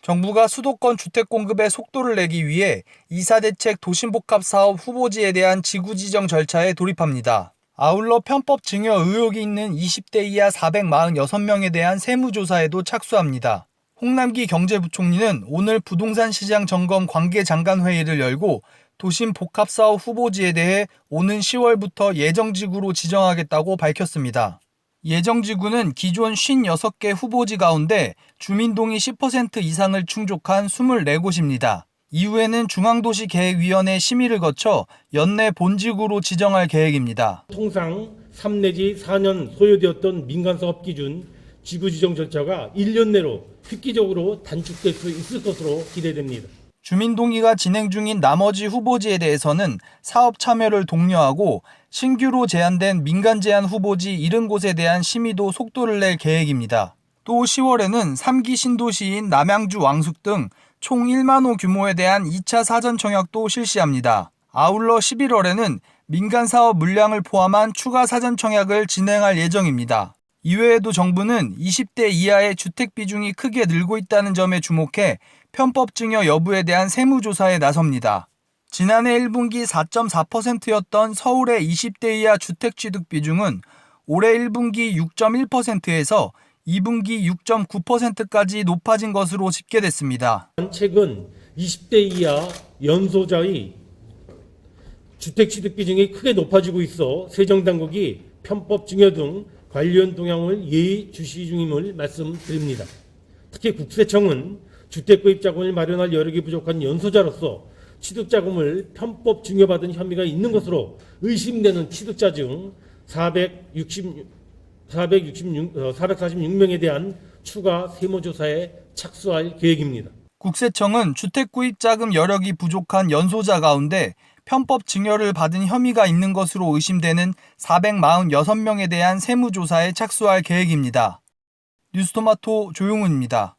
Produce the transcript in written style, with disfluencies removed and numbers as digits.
정부가 수도권 주택 공급에 속도를 내기 위해 이사대책 도심복합사업 후보지에 대한 지구지정 절차에 돌입합니다. 아울러 편법 증여 의혹이 있는 20대 이하 446명에 대한 세무조사에도 착수합니다. 홍남기 경제부총리는 오늘 부동산 시장 점검 관계장관회의를 열고 도심복합사업 후보지에 대해 오는 10월부터 예정지구로 지정하겠다고 밝혔습니다. 예정지구는 기존 56개 후보지 가운데 주민동의 10% 이상을 충족한 24곳입니다. 이후에는 중앙도시계획위원회 심의를 거쳐 연내 본지구로 지정할 계획입니다. 통상 3 내지 4년 소요되었던 민간사업 기준 지구 지정 절차가 1년 내로 획기적으로 단축될 수 있을 것으로 기대됩니다. 주민동의가 진행 중인 나머지 후보지에 대해서는 사업 참여를 독려하고 신규로 제안된 민간 제한 후보지 70곳에 대한 심의도 속도를 낼 계획입니다. 또 10월에는 3기 신도시인 남양주 왕숙 등 총 1만 호 규모에 대한 2차 사전 청약도 실시합니다. 아울러 11월에는 민간 사업 물량을 포함한 추가 사전 청약을 진행할 예정입니다. 이외에도 정부는 20대 이하의 주택 비중이 크게 늘고 있다는 점에 주목해 편법 증여 여부에 대한 세무조사에 나섭니다. 지난해 1분기 4.4%였던 서울의 20대 이하 주택 취득 비중은 올해 1분기 6.1%에서 2분기 6.9%까지 높아진 것으로 집계됐습니다. 최근 20대 이하 연소자의 주택 취득 비중이 크게 높아지고 있어 세정당국이 편법 증여 등 관련 동향을 예의주시 중임을 말씀드립니다. 특히 국세청은 주택구입 자금을 마련할 여력이 부족한 연소자로서 취득자금을 편법 증여받은 혐의가 있는 것으로 의심되는 취득자 중 446명에 대한 추가 세무조사에 착수할 계획입니다. 국세청은 주택구입 자금 여력이 부족한 연소자 가운데 편법 증여를 받은 혐의가 있는 것으로 의심되는 446명에 대한 세무조사에 착수할 계획입니다. 뉴스토마토 조용훈입니다.